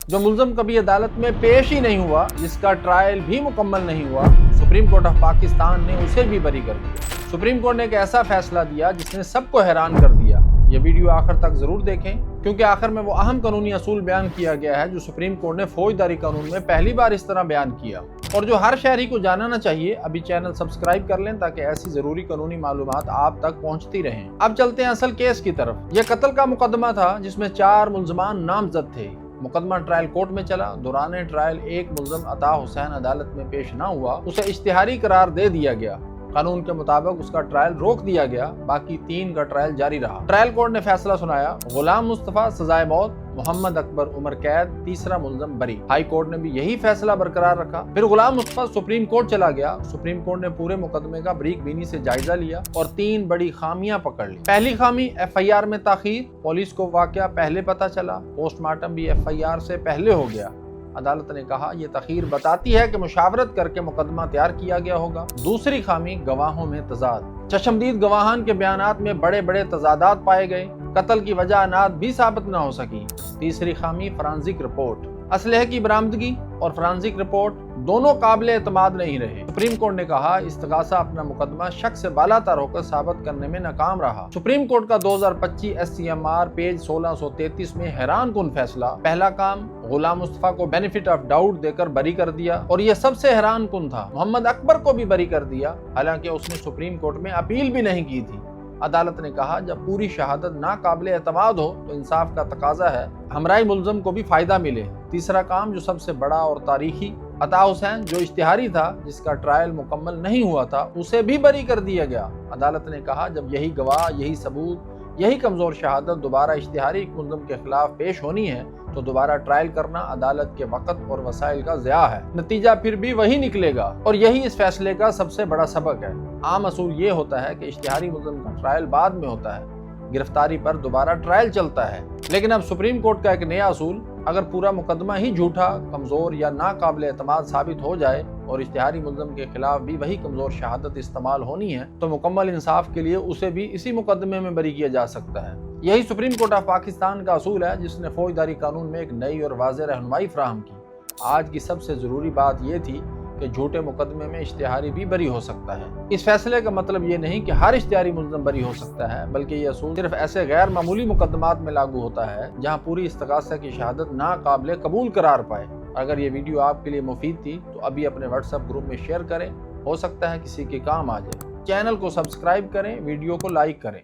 जो मुलजम कभी अदालत में पेश ही नहीं हुआ, जिसका ट्रायल भी मुकम्मल नहीं हुआ, सुप्रीम कोर्ट ऑफ पाकिस्तान ने उसे भी बरी कर दिया। सुप्रीम कोर्ट ने एक ऐसा फैसला दिया जिसने सबको हैरान कर दिया। ये वीडियो आखिर तक जरूर देखें, क्योंकि आखिर में वो अहम कानूनी असूल बयान किया गया है जो सुप्रीम कोर्ट ने फौजदारी कानून में पहली बार इस तरह बयान किया और जो हर शहरी को जानना चाहिए। अभी चैनल सब्सक्राइब कर लें ताकि ऐसी जरूरी कानूनी मालूमात आप तक पहुंचती रहें। अब चलते हैं असल केस की तरफ। यह कत्ल का मुकदमा था जिसमें 4 मुलजमान नामजद थे। मुकदमा ट्रायल कोर्ट में चला। दौरान ट्रायल एक मुलजम अता हुसैन अदालत में पेश न हुआ, उसे इश्तिहारी करार दे दिया गया। कानून के मुताबिक उसका ट्रायल रोक दिया गया, बाकी 3 का ट्रायल जारी रहा। ट्रायल कोर्ट ने फैसला सुनाया, गुलाम मुस्तफा सजाए मौत, मोहम्मद अकबर उम्र कैद, तीसरा मुलजम बरी। हाई कोर्ट ने भी यही फैसला बरकरार रखा। फिर गुलाम मुस्तफा सुप्रीम कोर्ट चला गया। सुप्रीम कोर्ट ने पूरे मुकदमे का बरीक बीनी से जायजा लिया और 3 बड़ी खामियां पकड़ ली। पहली खामी, FIR में ताखीर। पुलिस को वाकया पहले पता चला, पोस्टमार्टम भी FIR से पहले हो गया। अदालत ने कहा यह तखीर बताती है कि मुशावरत करके मुकदमा तैयार किया गया होगा। दूसरी खामी, गवाहों में तजाद। चश्मदीद गवाहान के बयानात में बड़े बड़े तजादात पाए गए। कत्ल की वजह अनाद भी साबित न हो सकी। तीसरी खामी, फॉरेंसिक रिपोर्ट। असलहे की बरामदगी और फॉरेंसिक रिपोर्ट दोनों काबिल एतमाद नहीं रहे। सुप्रीम कोर्ट ने कहा इस्तगासा अपना मुकदमा शक से बालातर होकर साबित करने में नाकाम रहा। सुप्रीम कोर्ट का 2025 SCMR पेज 1633 में हैरान कुन फैसला। पहला काम, गुलाम मुस्तफा को बेनिफिट ऑफ डाउट देकर बरी कर दिया और यह सबसे हैरान कुन था, मोहम्मद अकबर को भी बरी कर दिया, हालांकि उसने सुप्रीम कोर्ट में अपील भी नहीं की थी। अदालत ने कहा जब पूरी शहादत नाकाबिल एतमाद हो तो इंसाफ का तकाजा है हमराई मुलजम को भी फायदा मिले। तीसरा काम, जो सबसे बड़ा और तारीखी, अता हुसैन जो इश्तिहारी था जिसका ट्रायल मुकम्मल नहीं हुआ था, उसे भी बरी कर दिया गया। अदालत ने कहा जब यही गवाह, यही सबूत, यही कमजोर शहादत दोबारा इश्तिहारी मुलजम के खिलाफ पेश होनी है तो दोबारा ट्रायल करना अदालत के वक़्त और वसाइल का ज़िया है। नतीजा फिर भी वही निकलेगा और यही इस फैसले का सबसे बड़ा सबक है। आम असूल ये होता है कि इश्तिहारी मुलजम का ट्रायल बाद में होता है, गिरफ्तारी पर दोबारा ट्रायल चलता है। लेकिन अब सुप्रीम कोर्ट का एक नया असूल, अगर पूरा मुकदमा ही झूठा, कमजोर या नाकाबिल एतमाद साबित हो जाए और इश्तिहारी मुलजम के खिलाफ भी वही कमजोर शहादत इस्तेमाल होनी है तो मुकम्मल इंसाफ के लिए उसे भी इसी मुकदमे में बरी किया जा सकता है। यही सुप्रीम कोर्ट ऑफ पाकिस्तान का असूल है जिसने फौजदारी कानून में एक नई और वाज़ेह रहनुमाई फराहम की। आज की सबसे ज़रूरी बात यह थी कि झूठे मुकदमे में इश्तिहारी भी बरी हो सकता है। इस फैसले का मतलब ये नहीं कि हर इश्तिहारी मुलजम बरी हो सकता है, बल्कि ये असूल सिर्फ ऐसे गैर मामूली मुकदमात में लागू होता है जहाँ पूरी इस्तगासा की शहादत नाकाबिल कबूल करार पाए। अगर ये वीडियो आपके लिए मुफीद थी तो अभी अपने WhatsApp ग्रुप में शेयर करें, हो सकता है किसी के काम आ जाए। चैनल को सब्सक्राइब करें, वीडियो को लाइक करें।